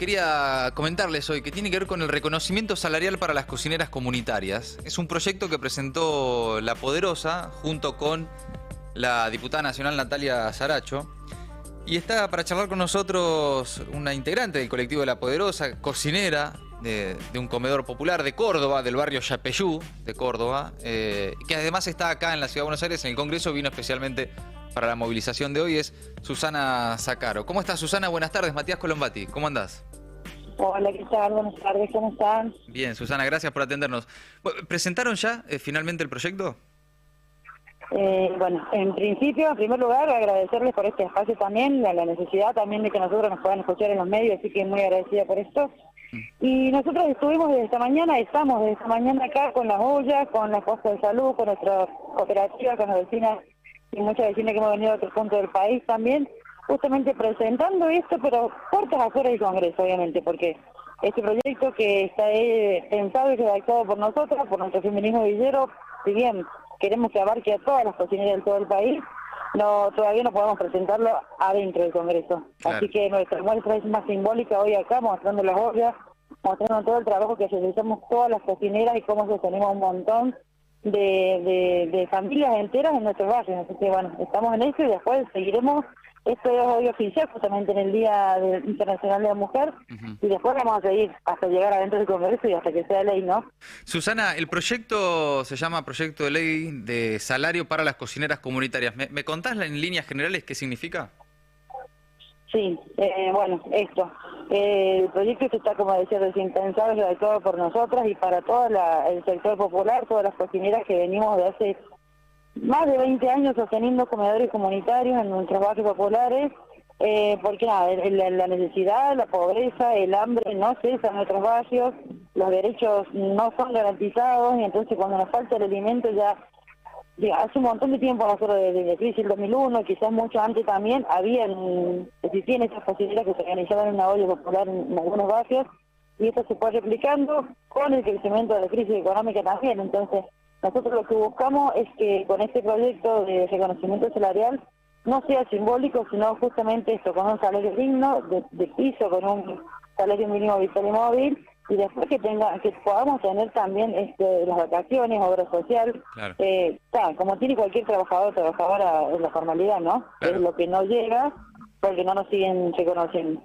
quería comentarles hoy que tiene que ver con el reconocimiento salarial para las cocineras comunitarias. Es un proyecto que presentó La Poderosa junto con la diputada nacional Natalia Saracho. Y está para charlar con nosotros una integrante del colectivo de La Poderosa, cocinera de un comedor popular de Córdoba, del barrio Yapeyú de Córdoba, que además está acá en la Ciudad de Buenos Aires, en el Congreso, vino especialmente para la movilización de hoy, es Susana Zacaro. ¿Cómo estás, Susana? Buenas tardes, Matías Colombati. ¿Cómo andás? Hola, ¿qué tal? Buenas tardes, ¿cómo están? Bien, Susana, gracias por atendernos. ¿Presentaron ya finalmente el proyecto? Bueno, en principio, en primer lugar, agradecerles por este espacio también, la necesidad también de que nosotros nos puedan escuchar en los medios, así que muy agradecida por esto. Y nosotros estamos desde esta mañana acá con las ollas, con las cosas de salud, con nuestra cooperativa, con las vecinas y muchas vecinas que hemos venido a otros puntos del país también, justamente presentando esto, pero puertas afuera del Congreso, obviamente, porque este proyecto que está pensado y redactado por nosotros, por nuestro feminismo villero, si bien queremos que abarque a todas las cocineras de todo el país, todavía no podemos presentarlo adentro del Congreso. Claro. Así que nuestra muestra es más simbólica hoy acá, mostrando las ollas, mostrando todo el trabajo que realizamos todas las cocineras y cómo sostenemos un montón de familias enteras en nuestros barrios. Así que bueno, estamos en eso y después seguiremos. Esto es hoy oficial, justamente en el Día Internacional de la Mujer, y después vamos a seguir hasta llegar adentro del Congreso y hasta que sea ley, ¿no? Susana, el proyecto se llama Proyecto de Ley de Salario para las Cocineras Comunitarias. ¿Me contás en líneas generales qué significa? Sí, bueno, esto. El proyecto que está, como decía recién, pensado y redactado por nosotras y para todo el sector popular, todas las cocineras que venimos de hace más de 20 años sosteniendo comedores comunitarios en nuestros barrios populares, porque nada, la necesidad, la pobreza, el hambre no cesa en nuestros barrios, los derechos no son garantizados, y entonces cuando nos falta el alimento ya hace un montón de tiempo, nosotros desde la crisis del 2001, quizás mucho antes también, existían esas cocineras que se organizaban en una olla popular en algunos barrios, y esto se fue replicando con el crecimiento de la crisis económica también. Entonces nosotros lo que buscamos es que con este proyecto de reconocimiento salarial no sea simbólico, sino justamente esto, con un salario digno, de piso, con un salario mínimo vital y móvil, y después que podamos tener también las vacaciones, obra social, Claro. como tiene cualquier trabajadora en la formalidad, ¿no? Claro. Es lo que no llega porque no nos siguen reconociendo.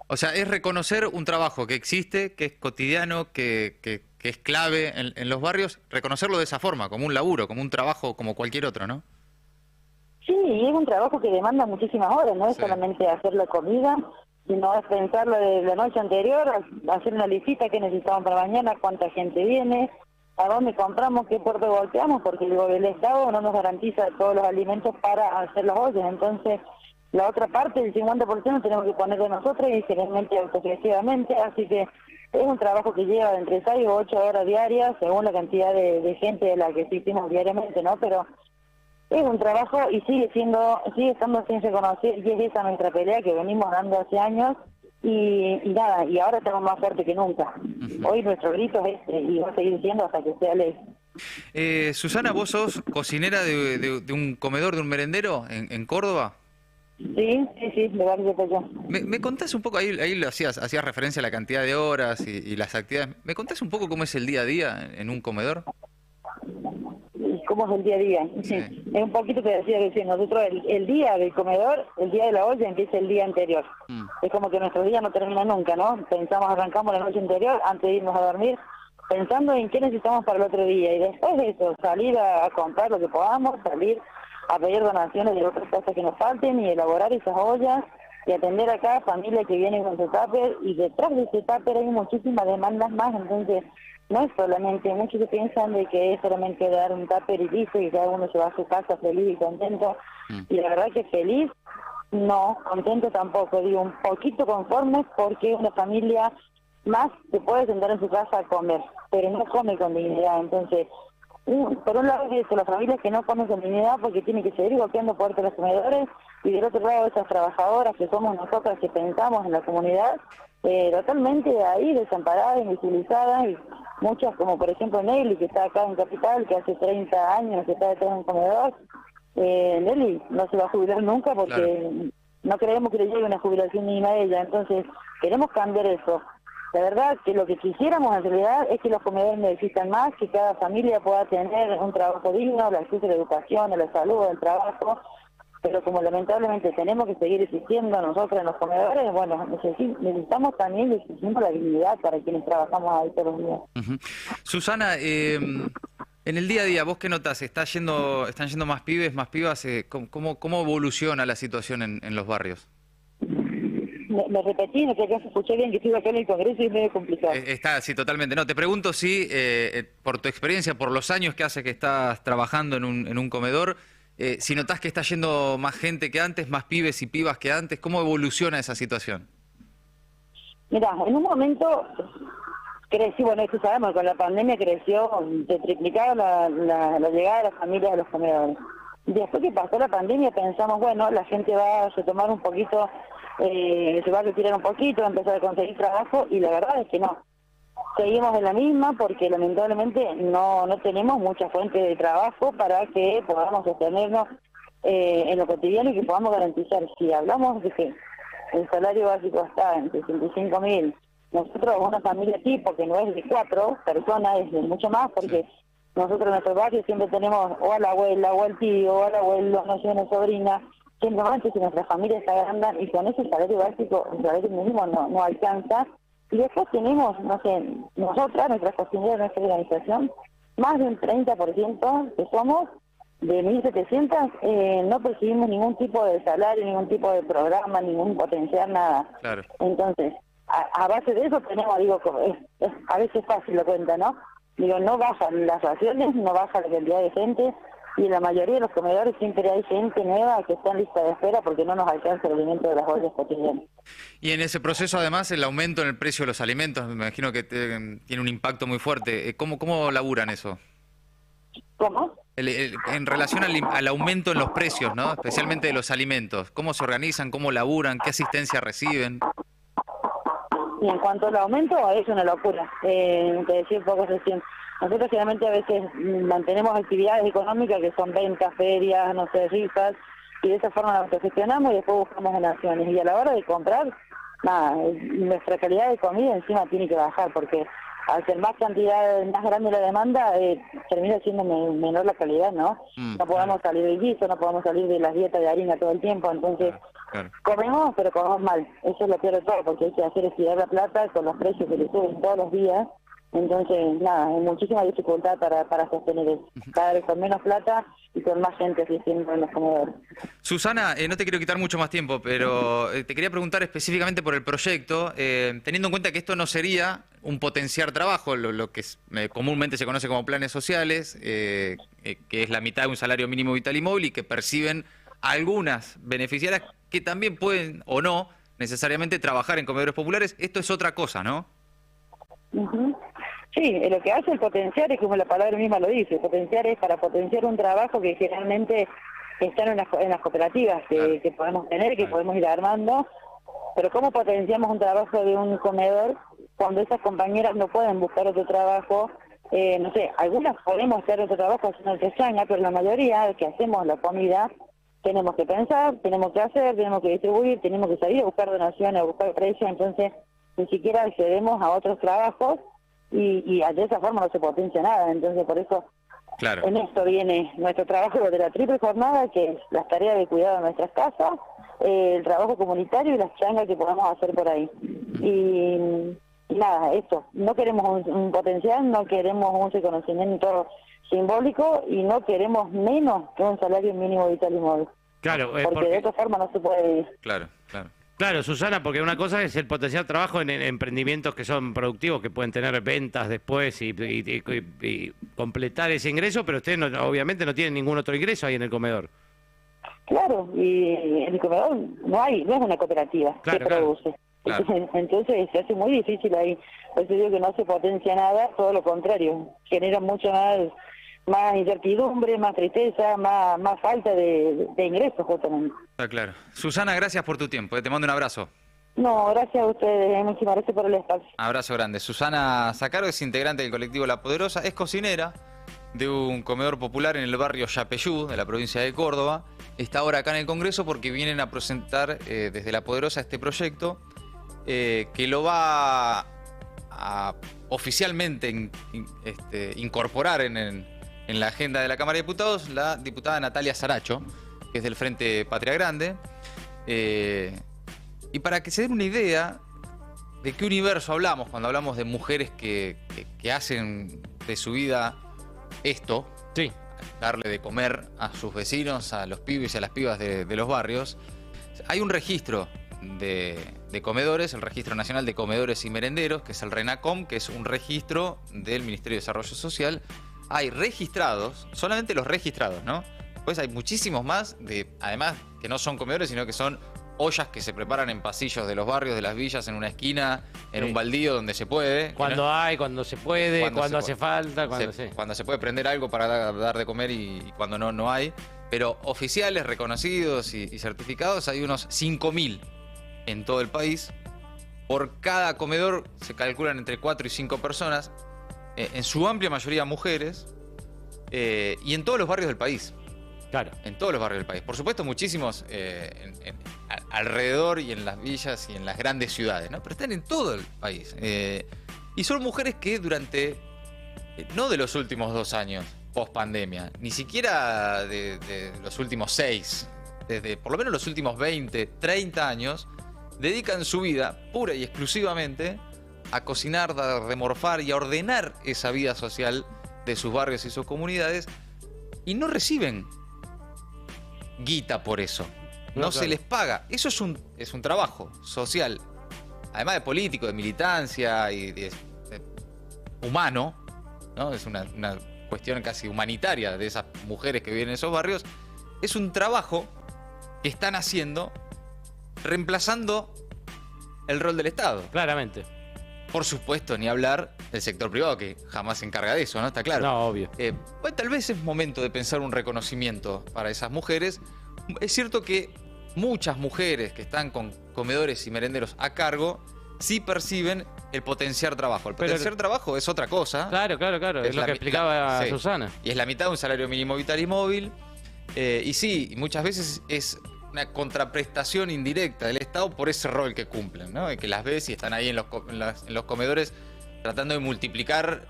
O sea, es reconocer un trabajo que existe, que es cotidiano, que es clave en los barrios, reconocerlo de esa forma, como un laburo, como un trabajo, como cualquier otro, ¿no? Sí, y es un trabajo que demanda muchísimas horas, no es Sí. solamente hacer la comida, sino es pensarlo de la noche anterior, hacer una listita que necesitamos para mañana, cuánta gente viene, a dónde compramos, qué puerto golpeamos, porque el Estado no nos garantiza todos los alimentos para hacer las ollas. Entonces la otra parte, el 50%, tenemos que poner de nosotros y generalmente autogestivamente, así que es un trabajo que lleva entre 6 o 8 horas diarias, según la cantidad de gente de la que asistimos diariamente, ¿no? Pero es un trabajo y sigue estando sin reconocer, y es esa nuestra pelea que venimos dando hace años, y nada, y ahora estamos más fuertes que nunca. Hoy nuestro grito es y va a seguir siendo hasta que sea ley. Susana, ¿vos sos cocinera de un comedor, de un merendero en Córdoba? Sí, de Barrio Peyón. ¿Me contás un poco, ahí lo hacías referencia a la cantidad de horas y las actividades, ¿me contás un poco cómo es el día a día en un comedor? Y cómo es el día a día. Sí. Es un poquito que decía recién, nosotros el día del comedor, el día de la olla empieza el día anterior. Es como que nuestro día no termina nunca, ¿no? Arrancamos la noche anterior, antes de irnos a dormir, pensando en qué necesitamos para el otro día, y después de eso, salir a comprar lo que podamos, salir a pedir donaciones de otras cosas que nos falten y elaborar esas ollas y atender a cada familia que viene con su tupper, y detrás de ese tupper hay muchísimas demandas más. Entonces no es solamente, muchos que piensan de que es solamente dar un tupper y listo y cada uno se va a su casa feliz y contento, y la verdad que feliz no, contento tampoco, digo un poquito conforme, porque una familia más se puede sentar en su casa a comer, pero no come con dignidad. Entonces por un lado es eso, las familias que no comen con dignidad porque tienen que seguir golpeando puertas de los comedores, y del otro lado esas trabajadoras que somos nosotras que pensamos en la comunidad, totalmente ahí desamparadas, invisibilizadas, y muchas, como por ejemplo Nelly, que está acá en Capital, que hace 30 años que está detrás de un comedor. Nelly no se va a jubilar nunca porque no creemos que le llegue una jubilación mínima a ella, entonces queremos cambiar eso. La verdad que lo que quisiéramos en realidad es que los comedores no existan más, que cada familia pueda tener un trabajo digno, el acceso a la educación, a la salud, al trabajo, pero como lamentablemente tenemos que seguir existiendo nosotros en los comedores, bueno, necesitamos también exigir la dignidad para quienes trabajamos ahí todos los días. Susana, en el día a día, ¿vos qué notás? ¿Están yendo más pibes, más pibas? ¿Cómo evoluciona la situación en los barrios? Me repetí, no sé si escuché bien, que estuve acá en el Congreso y es medio complicado. Sí, totalmente. No, te pregunto si, por tu experiencia, por los años que hace que estás trabajando en un comedor, si notás que está yendo más gente que antes, más pibes y pibas que antes, ¿cómo evoluciona esa situación? Mira, en un momento creció, bueno, esto sabemos, con la pandemia creció, se triplicaba la llegada de las familias a los comedores. Después que pasó la pandemia pensamos, bueno, la gente va a retomar un poquito, se va a retirar un poquito, va a empezar a conseguir trabajo, y la verdad es que no. Seguimos en la misma porque lamentablemente no tenemos mucha fuente de trabajo para que podamos sostenernos en lo cotidiano y que podamos garantizar. Si hablamos de que el salario básico está en 65.000, nosotros, una familia tipo que no es de 4 personas, es de mucho más, porque nosotros en nuestro barrio siempre tenemos o a la abuela, o al tío, o al abuelo, no sé, una sobrina, siempre más, que nuestra familia está grande, y con ese salario básico, el salario mínimo no alcanza. Y después tenemos, no sé, nosotras, nuestras cocineras, nuestra organización, más de un 30% que somos, de 1.700, no percibimos ningún tipo de salario, ningún tipo de programa, ningún potencial, nada. Claro. Entonces, a base de eso tenemos, digo, a veces fácil lo cuenta, ¿no? Digo, no bajan las raciones, no baja la cantidad de gente, y en la mayoría de los comedores siempre hay gente nueva que está en lista de espera porque no nos alcanza el alimento de las ollas cotidianas. Y en ese proceso, además, el aumento en el precio de los alimentos, me imagino que tiene un impacto muy fuerte. ¿Cómo laburan eso? ¿Cómo? En relación al aumento en los precios, ¿no? Especialmente de los alimentos. ¿Cómo se organizan? ¿Cómo laburan? ¿Qué asistencia reciben? Y en cuanto al aumento, es una locura. Te decía un poco recién. Nosotros generalmente a veces mantenemos actividades económicas que son ventas, ferias, no sé, rifas, y de esa forma nos gestionamos y después buscamos donaciones. Y a la hora de comprar, nada, nuestra calidad de comida encima tiene que bajar, porque al ser más cantidad, más grande la demanda, termina siendo menor la calidad, ¿no? No podemos salir del guiso, no podemos salir de las dietas de harina todo el tiempo, entonces comemos, pero comemos mal. Eso es lo peor de todo, porque hay que hacer estirar la plata con los precios que le suben todos los días. Entonces, nada, hay muchísima dificultad para sostener eso. Cada vez con menos plata y con más gente asistiendo en los comedores. Susana, no te quiero quitar mucho más tiempo, pero te quería preguntar específicamente por el proyecto, teniendo en cuenta que esto no sería un potenciar trabajo, lo que comúnmente se conoce como planes sociales, que es la mitad de un salario mínimo vital y móvil, y que perciben algunas beneficiarias que también pueden o no necesariamente trabajar en comedores populares. Esto es otra cosa, ¿no? Sí, lo que hace el potenciar es como la palabra misma lo dice, potenciar es para potenciar un trabajo que generalmente está en las cooperativas que podemos tener, que podemos ir armando, pero ¿cómo potenciamos un trabajo de un comedor cuando esas compañeras no pueden buscar otro trabajo? No sé, algunas podemos hacer otro trabajo haciendo artesanía, pero la mayoría que hacemos la comida tenemos que pensar, tenemos que hacer, tenemos que distribuir, tenemos que salir a buscar donaciones, a buscar precios, entonces ni siquiera accedemos a otros trabajos y de esa forma no se potencia nada. Entonces por eso en esto viene nuestro trabajo de la triple jornada, que es las tareas de cuidado de nuestras casas, el trabajo comunitario y las changas que podamos hacer por ahí. Y nada, esto, no queremos un potencial, no queremos un reconocimiento simbólico y no queremos menos que un salario mínimo vital y móvil. Claro, porque de otra forma no se puede vivir. Claro, Susana, porque una cosa es el potencial trabajo en emprendimientos que son productivos, que pueden tener ventas después y completar ese ingreso, pero ustedes obviamente no tienen ningún otro ingreso ahí en el comedor. Claro, y en el comedor no es una cooperativa que produce. Entonces se hace muy difícil ahí. Por eso digo que no se potencia nada, todo lo contrario, genera mucho más incertidumbre, más tristeza, más falta de ingresos justamente. Está claro. Susana, gracias por tu tiempo, te mando un abrazo. No, gracias a ustedes, muchísimas gracias por el espacio. Abrazo grande. Susana Zacaro es integrante del colectivo La Poderosa, es cocinera de un comedor popular en el barrio Yapeyú, de la provincia de Córdoba. Está ahora acá en el Congreso porque vienen a presentar desde La Poderosa este proyecto que lo va a oficialmente incorporar en la agenda de la Cámara de Diputados la diputada Natalia Saracho, que es del Frente Patria Grande. Y para que se den una idea de qué universo hablamos cuando hablamos de mujeres que hacen de su vida esto, Sí. darle de comer a sus vecinos, a los pibes y a las pibas de los barrios, hay un registro de comedores, el Registro Nacional de Comedores y Merenderos, que es el RENACOM, que es un registro del Ministerio de Desarrollo Social. Hay registrados, solamente los registrados, ¿no? Pues hay muchísimos más, además que no son comedores, sino que son ollas que se preparan en pasillos de los barrios, de las villas, en una esquina, en un baldío donde se puede. Cuando hay, cuando se puede, cuando hace falta, cuando se puede prender algo para dar de comer y cuando no hay. Pero oficiales, reconocidos y certificados, hay unos 5.000 en todo el país. Por cada comedor se calculan entre 4 y 5 personas, en su amplia mayoría mujeres, y en todos los barrios del país. Claro. En todos los barrios del país. Por supuesto, muchísimos alrededor y en las villas y en las grandes ciudades, ¿no? Pero están en todo el país. Y son mujeres que durante, no de los últimos 2 años, post pandemia, ni siquiera de los últimos 6, desde por lo menos los últimos 20, 30 años, dedican su vida pura y exclusivamente a cocinar, a remorfar y a ordenar esa vida social de sus barrios y sus comunidades, y no reciben guita por eso. No, claro. Se les paga. Eso es un trabajo social, además de político, de militancia y de humano, ¿no? Es una cuestión casi humanitaria de esas mujeres que viven en esos barrios. Es un trabajo que están haciendo reemplazando el rol del Estado. Claramente. Por supuesto, ni hablar del sector privado, que jamás se encarga de eso, ¿no? Está claro. No, obvio. Bueno, tal vez es momento de pensar un reconocimiento para esas mujeres. Es cierto que muchas mujeres que están con comedores y merenderos a cargo sí perciben el potenciar trabajo. El potenciar trabajo es otra cosa. Claro. Es lo que explicaba Susana. Y es la mitad de un salario mínimo vital y móvil. Y sí, muchas veces es una contraprestación indirecta del Estado por ese rol que cumplen, ¿no? Que las ves y están ahí en los comedores tratando de multiplicar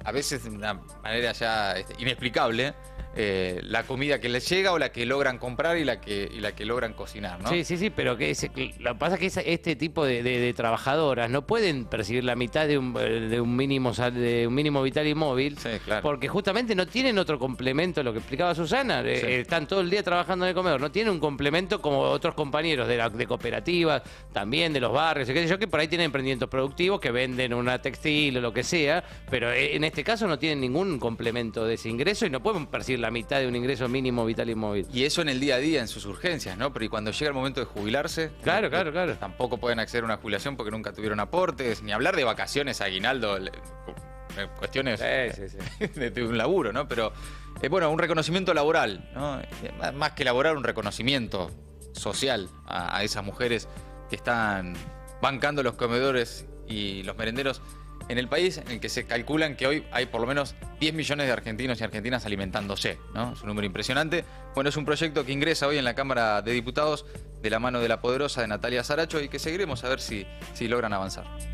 a veces de una manera ya inexplicable la comida que les llega o la que logran comprar y la que logran cocinar, ¿no? Sí, pero lo que pasa es que este tipo de trabajadoras no pueden percibir la mitad de un mínimo vital y móvil, Sí, claro. porque justamente no tienen otro complemento, lo que explicaba Susana, están todo el día trabajando en el comedor, no tienen un complemento como otros compañeros de cooperativas, también de los barrios, qué sé yo, que por ahí tienen emprendimientos productivos que venden una textil o lo que sea, pero en este caso no tienen ningún complemento de ese ingreso y no pueden percibir la mitad de un ingreso mínimo vital y móvil. Y eso en el día a día, en sus urgencias, ¿no? Pero y cuando llega el momento de jubilarse, Claro. tampoco pueden acceder a una jubilación porque nunca tuvieron aportes, ni hablar de vacaciones, aguinaldo, cuestiones Sí. de un laburo, ¿no? Pero, bueno, un reconocimiento laboral, ¿no? Más que laboral, un reconocimiento social a esas mujeres que están bancando los comedores y los merenderos en el país, en el que se calculan que hoy hay por lo menos 10 millones de argentinos y argentinas alimentándose, ¿no? Es un número impresionante. Bueno, es un proyecto que ingresa hoy en la Cámara de Diputados de la mano de La Poderosa, de Natalia Saracho, y que seguiremos a ver si logran avanzar.